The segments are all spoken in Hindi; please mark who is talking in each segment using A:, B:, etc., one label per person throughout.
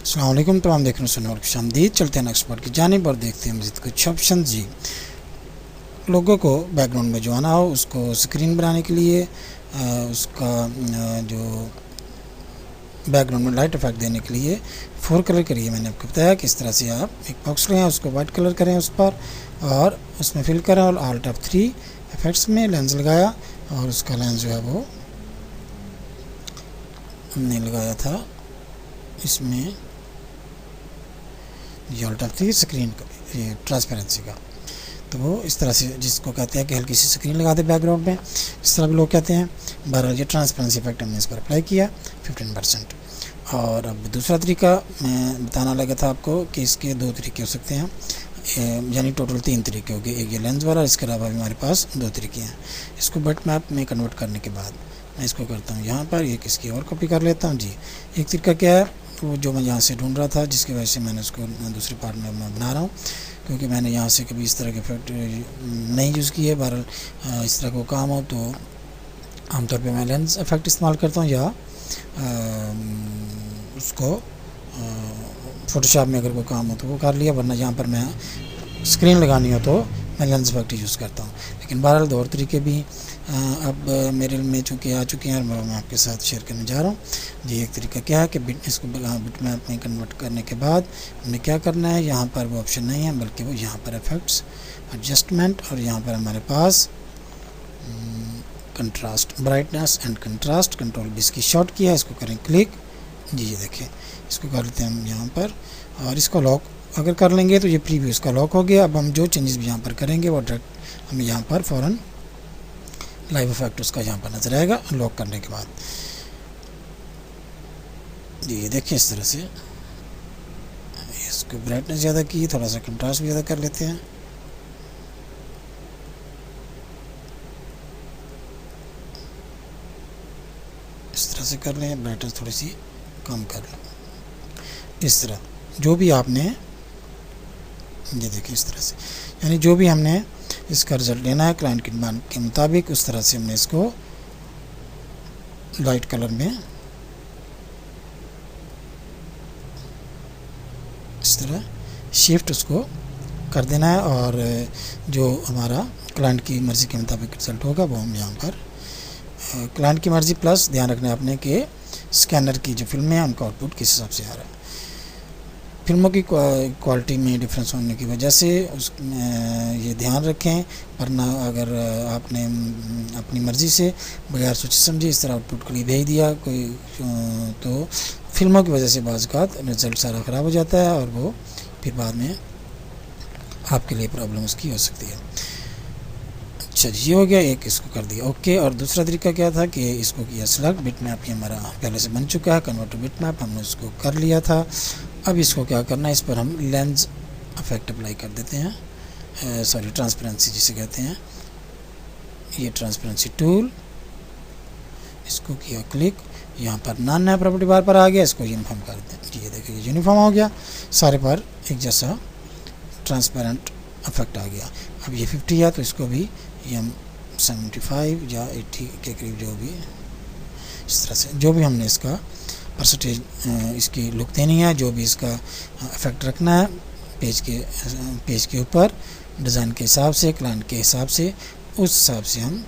A: अस्सलाम वालेकुम। तो हम देख रहे हैं सुनने वाले खुशामदीद। चलते हैं नेक्स्ट पार्ट की जानिब और देखते हैं मज़ीद कुछ ऑप्शन। जी, लोगों को बैकग्राउंड में जो आना हो उसको स्क्रीन बनाने के लिए उसका जो बैकग्राउंड में लाइट इफेक्ट देने के लिए 4 कलर करिए। मैंने आपको बताया किस तरह से आप एक बॉक्स लें, उसको वाइट कलर करें उस पर और उसमें फिल करें और Alt F3 इफेक्ट्स में लेंस लगाया और उसका लेंस जो है वो हमने लगाया था इसमें Alt F3 स्क्रीन ये ट्रांसपेरेंसी का। तो वो इस तरह से जिसको कहते हैं कि हल्की सी स्क्रीन लगा दे बैकग्राउंड में, इस तरह भी लोग कहते हैं। बहरहाल ये ट्रांसपेरेंसी इफेक्ट हमने इस पर अप्लाई किया 15%। और अब दूसरा तरीका मैं बताना लगा था आपको कि इसके 2 तरीके हो सकते हैं, यानी टोटल 3 तरीके हो गए। एक ये लेंस वाला, इसके अलावा भी हमारे पास 2 तरीके हैं। इसको बट मैप में कन्वर्ट करने के बाद मैं इसको करता हूँ यहाँ पर, एक इसकी और कॉपी कर लेता हूँ। जी, एक तरीका क्या है वो जो मैं यहाँ से ढूंढ रहा था, जिसकी वजह से मैंने उसको दूसरे पार्ट में मैं बना रहा हूँ, क्योंकि मैंने यहाँ से कभी इस तरह के इफेक्ट नहीं यूज़ किए। बहरहाल इस तरह को काम हो तो आमतौर पे मैं लेंस इफेक्ट इस्तेमाल करता हूँ या उसको फ़ोटोशॉप में अगर कोई काम हो तो वो कर लिया, वरना यहाँ पर मैं स्क्रीन लगानी हो तो मैं लेंस इफेक्ट यूज़ करता हूँ। लेकिन बहरहाल 2 और तरीके भी अब मेरे में चूँकि आ चुके हैं और मैं आपके साथ शेयर करने जा रहा हूँ। जी, एक तरीका क्या है कि इसको बिट मैप में कन्वर्ट करने के बाद हमने क्या करना है, यहाँ पर वो ऑप्शन नहीं है बल्कि वो यहाँ पर इफेक्ट्स, एडजस्टमेंट और यहाँ पर हमारे पास contrast, brightness and contrast, control भी इसकी शॉर्ट किया है, इसको करें क्लिक। जी, ये देखें, इसको कर लेते हैं हम यहाँ पर और इसको लॉक अगर कर लेंगे तो ये प्रीव्यू इसका लॉक हो गया। अब हम जो चेंजेस भी यहाँ पर करेंगे वो डायरेक्ट हमें यहाँ पर फ़ौरन लाइव इफेक्ट उसका यहाँ पर नजर आएगा लॉक करने के बाद। जी, ये देखिए इस तरह से इसको ब्राइटनेस ज़्यादा की, थोड़ा सा कंट्रास्ट भी ज़्यादा कर लेते हैं। इस तरह से कर लें, ब्राइटनेस थोड़ी सी कम कर लें। इस तरह जो भी आपने, ये देखिए इस तरह से, यानी जो भी हमने इसका रिज़ल्ट लेना है क्लाइंट की डिमांड के मुताबिक, उस तरह से हमने इसको लाइट कलर में इस तरह शिफ्ट उसको कर देना है और जो हमारा क्लाइंट की मर्ज़ी के मुताबिक रिज़ल्ट होगा वो हम यहाँ पर क्लाइंट की मर्ज़ी प्लस ध्यान रखना है अपने के स्कैनर की जो फिल्में हैं उनका आउटपुट किस हिसाब से आ रहा है। फिल्मों की क्वालिटी में डिफरेंस होने की वजह से ये ध्यान रखें, वरना अगर आपने अपनी मर्ज़ी से बगैर सोचे समझे इस तरह आउटपुट के लिए भेज दिया कोई तो फिल्मों की वजह से बाज़ औक़ात रिज़ल्ट सारा ख़राब हो जाता है और वो फिर बाद में आपके लिए प्रॉब्लम उसकी हो सकती है। अच्छा जी, हो गया, एक इसको कर दिया ओके। और दूसरा तरीका क्या था कि इसको किया सेलेक्ट, बिट मैप ये हमारा पहले से बन चुका है, कन्वर्ट टू बिट मैप हमने उसको कर लिया था। अब इसको क्या करना है, इस पर हम लेंस इफेक्ट अप्लाई कर देते हैं, सॉरी ट्रांसपेरेंसी जिसे कहते हैं, ये ट्रांसपेरेंसी टूल, इसको किया क्लिक, यहाँ पर नॉन नया प्रॉपर्टी बार पर आ गया, इसको यूनिफॉर्म कर दें। जी, ये देखिए यूनिफॉर्म हो गया, सारे पर एक जैसा ट्रांसपेरेंट इफेक्ट आ गया। अब ये 50 है तो इसको भी ये हम 75 या 80 के करीब जो भी इस तरह से जो भी हमने इसका परसेंटेज इसकी लुक देनी है, जो भी इसका इफेक्ट रखना है पेज के ऊपर डिज़ाइन के हिसाब से, क्लाइंट के हिसाब से, उस हिसाब से हम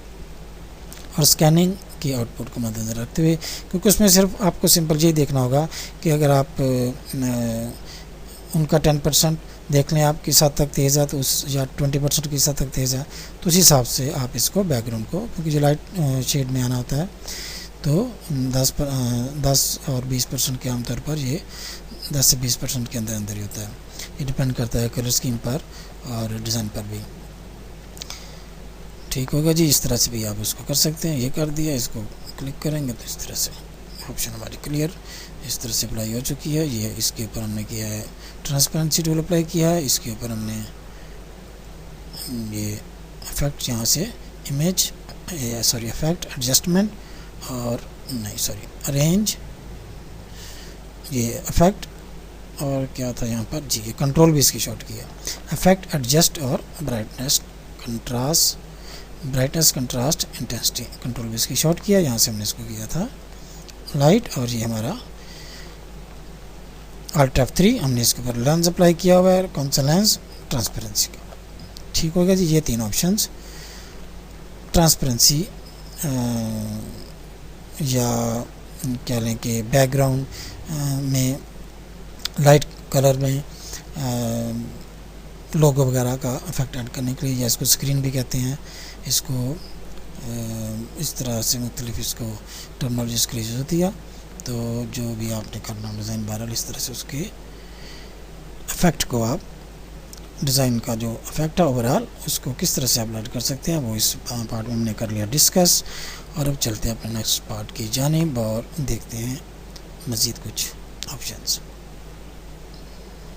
A: और स्कैनिंग की आउटपुट को मद्देनज़र रखते हुए, क्योंकि उसमें सिर्फ आपको सिंपल ये देखना होगा कि अगर आप उनका 10% देख लें आप किस हद तक तेज़ है तो उस या 20% किस हद तक तेज़ है तो उस हिसाब से आप इसको बैकग्राउंड को, क्योंकि जो लाइट शेड में आना होता है तो 10 और 20% के आमतौर पर ये 10 से 20% के अंदर ही होता है। ये डिपेंड करता है कलर स्कीम पर और डिज़ाइन पर भी। ठीक होगा जी, इस तरह से भी आप इसको कर सकते हैं। ये कर दिया, इसको क्लिक करेंगे तो इस तरह से ऑप्शन हमारी क्लियर इस तरह से अप्लाई हो चुकी है। ये इसके ऊपर हमने किया है ट्रांसपेरेंसी टूल अप्लाई किया है, इसके ऊपर हमने ये इफेक्ट यहाँ से इमेज सॉरी इफेक्ट एडजस्टमेंट और नहीं सॉरी अरेंज, ये इफेक्ट और क्या था यहाँ पर जी, ये कंट्रोल भी इसकी शॉर्ट किया, इफेक्ट एडजस्ट और ब्राइटनेस कंट्रास्ट इंटेंसिटी, कंट्रोल भी इसकी शॉर्ट किया। यहाँ से हमने इसको किया था लाइट और ये हमारा Alt F3 हमने इसके ऊपर लेंस अप्लाई किया हुआ है, कौन सा लेंस, ट्रांसपेरेंसी का। ठीक हो गया जी। ये 3 ऑप्शंस, ट्रांसपेरेंसी या क्या लें कि बैकग्राउंड में लाइट कलर में लोगो वगैरह का इफेक्ट ऐड करने के लिए, या इसको स्क्रीन भी कहते हैं, इसको इस तरह से मुख्तलिफ इसको टर्मिनोलॉजी इसके यूज़ होती है। तो जो भी आपने करना डिज़ाइन बहरहाल इस तरह से उसके इफ़ेक्ट को आप, डिज़ाइन का जो इफ़ेक्ट है ओवरऑल उसको किस तरह से आप ऐड कर सकते हैं, वो इस पार्ट में हमने कर लिया डिस्कस। और अब चलते हैं अपने नेक्स्ट पार्ट की जानिब और देखते हैं मज़ीद कुछ ऑप्शंस।